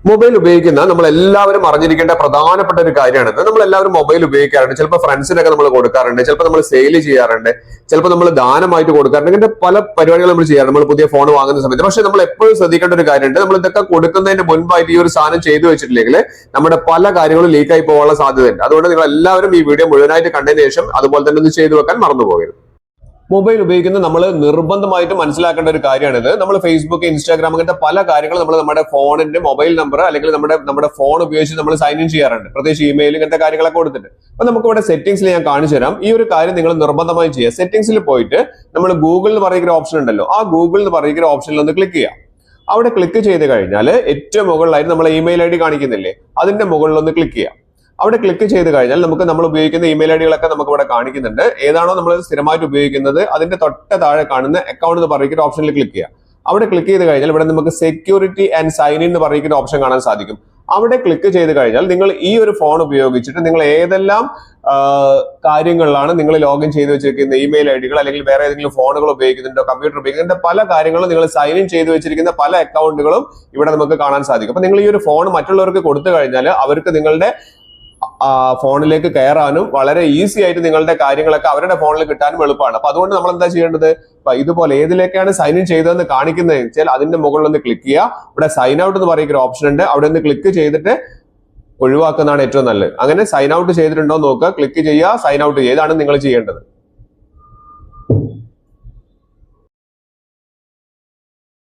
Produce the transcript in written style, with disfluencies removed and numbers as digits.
Mobile ഉപയോഗിക്കുന്ന നമ്മൾ എല്ലാവരും അറിഞ്ഞിരിക്കേണ്ട പ്രധാനപ്പെട്ട ഒരു കാര്യമാണ്. നമ്മൾ എല്ലാവരും മൊബൈൽ ഉപയോഗിക്കാറുണ്ട്. ചിലപ്പോൾ ഫ്രണ്ട്സിനൊക്കെ നമ്മൾ കൊടുക്കാറുണ്ട്, ചിലപ്പോൾ നമ്മൾ സെയിൽ ചെയ്യാറുണ്ട്, ചിലപ്പോൾ നമ്മൾ ദാനമായിട്ട് കൊടുക്കാറുണ്ട്. ഇങ്ങനത്തെ പല പരിപാടികൾ നമ്മൾ ചെയ്യാറുണ്ട് നമ്മൾ പുതിയ ഫോൺ വാങ്ങുന്ന സമയത്ത്. പക്ഷെ നമ്മൾ എപ്പോഴും ശ്രദ്ധിക്കേണ്ട ഒരു കാര്യമുണ്ട്, നമ്മൾ ഇതൊക്കെ കൊടുക്കുന്നതിന് മുൻപായിട്ട് ഈ ഒരു സാധനം ചെയ്തു വെച്ചിട്ടില്ലെങ്കിൽ നമ്മുടെ പല കാര്യങ്ങളും ലീക്കായി പോകാനുള്ള സാധ്യതയുണ്ട്. അതുകൊണ്ട് നിങ്ങൾ എല്ലാവരും ഈ വീഡിയോ മുഴുവനായിട്ട് കണ്ടതിന് ശേഷം അതുപോലെ തന്നെ ഒന്ന് ചെയ്തു വെക്കാൻ മറന്നു പോകരുത്. മൊബൈൽ ഉപയോഗിക്കുന്നത് നമ്മൾ നിർബന്ധമായിട്ട് മനസ്സിലാക്കേണ്ട ഒരു കാര്യമാണിത്. നമ്മൾ ഫേസ്ബുക്ക്, ഇൻസ്റ്റാഗ്രാം അങ്ങനത്തെ പല കാര്യങ്ങളും നമ്മൾ നമ്മുടെ ഫോണിന്റെ മൊബൈൽ നമ്പർ അല്ലെങ്കിൽ നമ്മുടെ ഫോൺ ഉപയോഗിച്ച് നമ്മൾ സൈൻ ഇൻ ചെയ്യാറുണ്ട്, പ്രത്യേകിച്ച് ഇമെയിൽ ഇങ്ങനത്തെ കാര്യങ്ങളൊക്കെ കൊടുത്തിട്ട്. അപ്പൊ നമുക്ക് ഇവിടെ സെറ്റിംഗ്സിൽ ഞാൻ കാണിച്ചു തരാം. ഈ ഒരു കാര്യം നിങ്ങൾ നിർബന്ധമായും ചെയ്യുക. സെറ്റിംഗ്സിൽ പോയിട്ട് നമ്മൾ ഗൂഗിൾ എന്ന് പറയുന്ന ഒരു ഓപ്ഷൻ ഉണ്ടല്ലോ, ആ ഗൂഗിൾ എന്ന് പറയുന്ന ഓപ്ഷനിൽ ഒന്ന് ക്ലിക്ക് ചെയ്യാം. അവിടെ ക്ലിക്ക് ചെയ്ത് കഴിഞ്ഞാൽ ഏറ്റവും മുകളിലായിട്ട് നമ്മളെ ഇമെയിൽ ഐ ഡി കാണിക്കുന്നില്ലേ, അതിന്റെ മുകളിൽ ഒന്ന് ക്ലിക്ക് ചെയ്യാം. അവിടെ ക്ലിക്ക് ചെയ്ത് കഴിഞ്ഞാൽ നമ്മൾ ഉപയോഗിക്കുന്ന ഇമെയിൽ ഐ ഡികളൊക്കെ നമുക്ക് ഇവിടെ കാണിക്കുന്നുണ്ട്. ഏതാണോ നമ്മൾ സ്ഥിരമായിട്ട് ഉപയോഗിക്കുന്നത് അതിന്റെ തൊട്ട താഴെ കാണുന്ന അക്കൗണ്ട് എന്ന് പറയുന്ന ഓപ്ഷനിൽ ക്ലിക്ക് ചെയ്യുക. അവിടെ ക്ലിക്ക് ചെയ്ത് കഴിഞ്ഞാൽ ഇവിടെ നമുക്ക് സെക്യൂരിറ്റി ആൻഡ് സൈൻ ഇൻ എന്ന് പറയുന്ന ഓപ്ഷൻ കാണാൻ സാധിക്കും. അവിടെ ക്ലിക്ക് ചെയ്ത് കഴിഞ്ഞാൽ നിങ്ങൾ ഈ ഒരു ഫോൺ ഉപയോഗിച്ചിട്ട് നിങ്ങൾ ഏതെല്ലാം കാര്യങ്ങളിലാണ് നിങ്ങൾ ലോഗിൻ ചെയ്ത് വെച്ചിരിക്കുന്ന ഇമെയിൽ ഐ ഡികൾ അല്ലെങ്കിൽ വേറെ ഏതെങ്കിലും ഫോണുകൾ ഉപയോഗിക്കുന്നുണ്ടോ, കമ്പ്യൂട്ടർ ഉപയോഗിക്കുന്നുണ്ട്, പല കാര്യങ്ങളും നിങ്ങൾ സൈൻ ഇൻ ചെയ്ത് വെച്ചിരിക്കുന്ന പല അക്കൗണ്ടുകളും ഇവിടെ നമുക്ക് കാണാൻ സാധിക്കും. അപ്പൊ നിങ്ങൾ ഈ ഒരു ഫോൺ മറ്റുള്ളവർക്ക് കൊടുത്തു കഴിഞ്ഞാൽ അവർക്ക് നിങ്ങളുടെ ഫോണിലേക്ക് കയറാനും വളരെ ഈസി ആയിട്ട് നിങ്ങളുടെ കാര്യങ്ങളൊക്കെ അവരുടെ ഫോണിൽ കിട്ടാനും എളുപ്പമാണ്. അപ്പൊ അതുകൊണ്ട് നമ്മൾ എന്താ ചെയ്യേണ്ടത്, ഇതുപോലെ ഏതിലേക്കാണ് സൈൻ ഇൻ ചെയ്തതെന്ന് കാണിക്കുന്നത് വെച്ചാൽ അതിന്റെ മുകളിൽ ഒന്ന് ക്ലിക്ക് ചെയ്യുക. ഇവിടെ സൈൻ ഔട്ട് എന്ന് പറയുന്ന ഒരു ഓപ്ഷൻ ഉണ്ട്, അവിടെ ഒന്ന് ക്ലിക്ക് ചെയ്തിട്ട് ഒഴിവാക്കുന്നതാണ് ഏറ്റവും നല്ലത്. അങ്ങനെ സൈൻ ഔട്ട് ചെയ്തിട്ടുണ്ടോ നോക്കുക, ക്ലിക്ക് ചെയ്യുക, സൈൻ ഔട്ട് ചെയ്യുക. ഇതാണ് നിങ്ങൾ ചെയ്യേണ്ടത്.